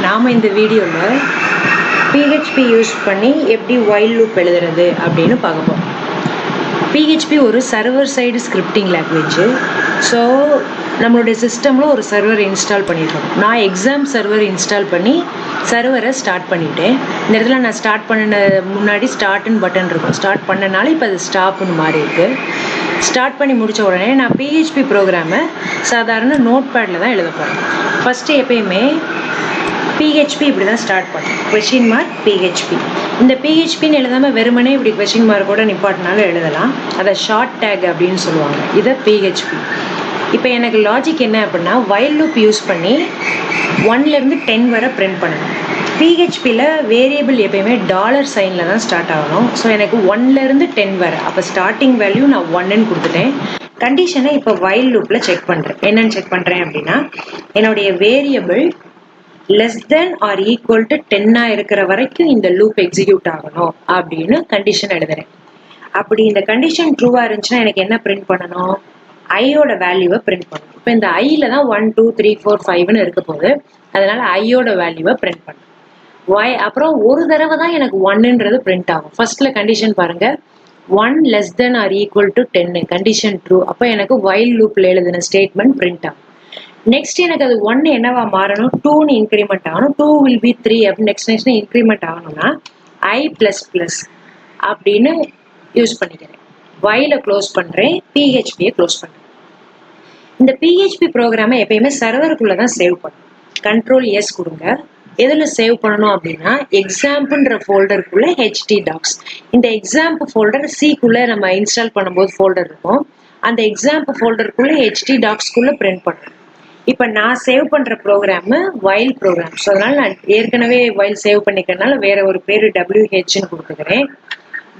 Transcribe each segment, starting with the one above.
நாம் இந்த வீடியோவில் PHP யூஸ் பண்ணி எப்படி while loop எழுதுறது அப்படின்னு பார்ப்போம். PHP ஒரு server side scripting language. So நம்மளுடைய சிஸ்டமில் ஒரு சர்வர் இன்ஸ்டால் பண்ணியிருக்கோம். நான் எக்ஸாம் சர்வர் இன்ஸ்டால் பண்ணி சர்வரை ஸ்டார்ட் பண்ணிட்டேன். இந்த இடத்துல நான் ஸ்டார்ட் பண்ண முன்னாடி ஸ்டார்ட்னு பட்டன் இருக்கும். ஸ்டார்ட் பண்ணனால இப்போ அது ஸ்டாப்னு மாறி இருக்குது. ஸ்டார்ட் பண்ணி முடித்த உடனே நான் PHP ப்ரோக்ராமை சாதாரண நோட் பேடில் தான் எழுத போகிறேன். ஃபஸ்ட்டு எப்பயுமே PHP இப்படி தான் ஸ்டார்ட் பண்ணேன். Question mark PHP. இந்த PHPன்னு எழுதாமல் வெறுமனே இப்படி கொஷின் மார்க்கோட நிப்பாட்டினாலும் எழுதலாம். அதை ஷார்ட் டேக் அப்படின்னு சொல்லுவாங்க. இதை PHP. இப்போ எனக்கு லாஜிக் என்ன அப்படின்னா while loop யூஸ் பண்ணி 1லேருந்து 10 வரை பிரிண்ட் பண்ணணும். PHPயில் வேரியபிள் எப்பயுமே டாலர் சைனில் தான் ஸ்டார்ட் ஆகணும். ஸோ எனக்கு 1லேருந்து 10 வரை. அப்போ ஸ்டார்டிங் வேல்யூ நான் 1ன்னு கொடுத்துட்டேன். கண்டிஷனை இப்போ while loopல செக் பண்ணுறேன். என்னன்னு செக் பண்ணுறேன் அப்படின்னா என்னுடைய variable less than or equal to 10 இருக்கிற வரைக்கும் இந்த லூப் எக்ஸிக்யூட் ஆகணும் அப்படின்னு கண்டிஷன் எழுதுறேன். அப்படி இந்த கண்டிஷன் ட்ரூவாக இருந்துச்சுன்னா எனக்கு என்ன பிரிண்ட் பண்ணணும்? ஐயோட வேல்யூவை பிரிண்ட் பண்ணணும். இப்போ இந்த ஐயில் தான் 1 2 3 4 5ன்னு இருக்க போகுது. அதனால ஐயோட வேல்யூவை பிரிண்ட் பண்ணணும். அப்புறம் ஒரு தடவை தான் எனக்கு 1ன்றது பிரிண்ட் ஆகும். ஃபர்ஸ்ட்ல கண்டிஷன் பாருங்க, 1 less than or equal to 10 condition true. அப்போ எனக்கு while loopல எழுதின ஸ்டேட்மெண்ட் பிரிண்ட் ஆகும். நெக்ஸ்ட் எனக்கு அது 1 என்னவா மாறணும்? 2ன்னு இன்க்ரிமெண்ட் ஆகணும். 2 will be 3 அப்படி நெக்ஸ்ட் இன்க்ரிமெண்ட் ஆகணும்னா I ++ அப்படின்னு யூஸ் பண்ணிக்கிறேன். while க்ளோஸ் பண்ணுறேன், PHPயை க்ளோஸ் பண்ணுறேன். இந்த PHP ப்ரோக்ராமை எப்பயுமே சர்வருக்குள்ளே தான் சேவ் பண்ணணும். Ctrl+S கொடுங்க. எதில் சேவ் பண்ணணும் அப்படின்னா எக்ஸாம்பிள்ன்ற ஃபோல்டருக்குள்ளே htdocs. இந்த எக்ஸாம்பிள் ஃபோல்டர் சிக்குள்ளே நம்ம இன்ஸ்டால் பண்ணும்போது ஃபோல்டர் இருக்கும். அந்த எக்ஸாம்பிள் ஃபோல்டருக்குள்ளே htdocsக்குள்ளே பிரிண்ட் பண்ணணும். இப்போ நான் சேவ் பண்ணுற ப்ரோக்ராமு while ப்ரோக்ராம். ஸோ அதனால் நான் ஏற்கனவே while சேவ் பண்ணிக்கிறதுனால வேற ஒரு பேர் WHன்னு கொடுத்துக்கிறேன்.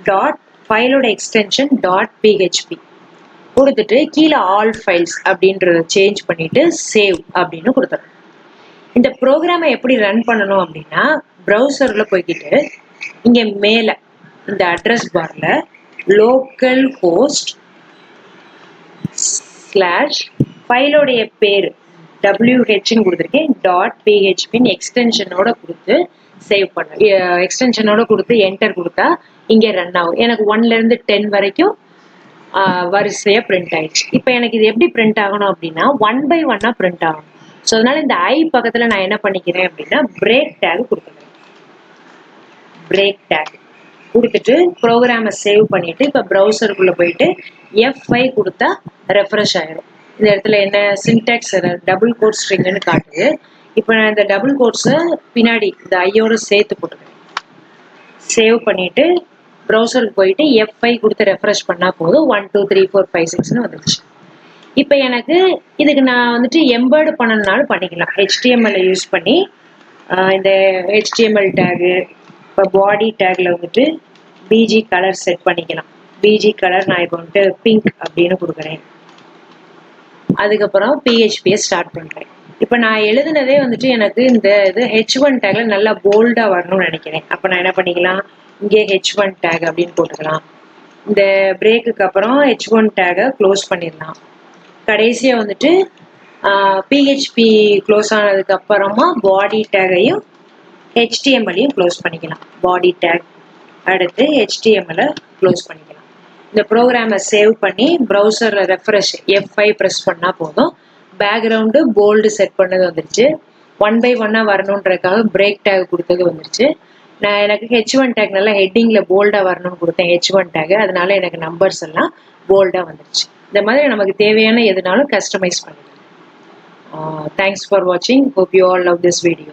டாட் ஃபைலோட எக்ஸ்டென்ஷன் .php கொடுத்துட்டு கீழே ஆல் ஃபைல்ஸ் அப்படின்றத சேஞ்ச் பண்ணிட்டு சேவ் அப்படின்னு கொடுத்துறேன். இந்த ப்ரோக்ராமை எப்படி ரன் பண்ணணும் அப்படின்னா ப்ரௌசரில் போய்கிட்டு இங்கே மேலே இந்த அட்ரஸ் பாரில் லோக்கல் ஹோஸ்ட் / ஃபைலோடைய பேர் WHன்னு கொடுத்துருக்கேன். .phpன்னு எக்ஸ்டென்ஷனோட கொடுத்து சேவ் பண்ண எக்ஸ்டென்ஷனோட கொடுத்து என்டர் கொடுத்தா இங்கே ரன் ஆகும். எனக்கு 1லேருந்து 10 வரைக்கும் வரிசையாக பிரிண்ட் ஆயிடுச்சு. இப்போ எனக்கு இது எப்படி பிரிண்ட் ஆகணும் அப்படின்னா 1 by 1 பிரிண்ட் ஆகணும். ஸோ அதனால இந்த ஐ பக்கத்தில் நான் என்ன பண்ணிக்கிறேன் அப்படின்னா பிரேக் டேக் கொடுத்துக்கிறேன். பிரேக் டேக் கொடுத்துட்டு ப்ரோக்ராமை சேவ் பண்ணிட்டு இப்போ ப்ரௌசருக்குள்ளே போயிட்டு F5 கொடுத்தா ரெஃப்ரெஷ் ஆயிடும். இந்த இடத்துல என்ன சின்டாக்ஸ் டபுள் கோட் ஸ்ட்ரிங்னு காட்டுது. இப்போ நான் இந்த டபுள் கோட்ஸை பின்னாடி இந்த ஐயோட சேர்த்து போட்டுக்கிறேன். சேவ் பண்ணிட்டு ப்ரௌசருக்கு போயிட்டு F5 கொடுத்து ரெஃப்ரெஷ் பண்ணால் போதும். 1 2 3 4 5 6ன்னு வந்துடுச்சு. இப்போ எனக்கு இதுக்கு நான் வந்துட்டு எம்பர்டு பண்ணணும்னாலும் பண்ணிக்கலாம். HTML யூஸ் பண்ணி இந்த HTML டேகு இப்போ பாடி டேக்ல வந்துட்டு BG கலர் செட் பண்ணிக்கலாம். BG கலர் நான் இப்போ வந்துட்டு பிங்க் அப்படின்னு கொடுக்குறேன். அதுக்கப்புறம் PHPயை ஸ்டார்ட் பண்ணுறேன். இப்போ நான் எழுதுனதே வந்துட்டு எனக்கு இந்த இது H1 டேக்ல நல்லா போல்டாக வரணும்னு நினைக்கிறேன். அப்போ நான் என்ன பண்ணிக்கலாம், இங்கே H1 டேக் அப்படின்னு போட்டுக்கலாம். இந்த பிரேக்குக்கு அப்புறம் H1 டேகை க்ளோஸ் பண்ணிடலாம். கடைசியாக வந்துட்டு PHP க்ளோஸ் ஆனதுக்கு அப்புறமா பாடி டேகையும் HTMLையும் க்ளோஸ் பண்ணிக்கலாம். பாடி டேக் அடுத்து HTML க்ளோஸ் பண்ணிக்கலாம். இந்த ப்ரோக்ராமை சேவ் பண்ணி ப்ரௌசரில் ரெஃப்ரெஷ் F5 ப்ரெஸ் பண்ணால் போதும். பேக்ரவுண்டு போல்டு செட் பண்ணது வந்துருச்சு. 1 by 1 வரணுன்றதுக்காக பிரேக் டேக் கொடுத்தது வந்துருச்சு. நான் எனக்கு H1 டேக் நல்லா ஹெட்டிங்கில் போல்டாக வரணும்னு கொடுத்தேன் H1 டேக். அதனால எனக்கு நம்பர்ஸ் எல்லாம் போல்டாக வந்துருச்சு. இந்த மாதிரி நமக்கு தேவையான எதுனாலும் கஸ்டமைஸ் பண்ணிக்கலாம். Thanks for watching. Hope you all love this video.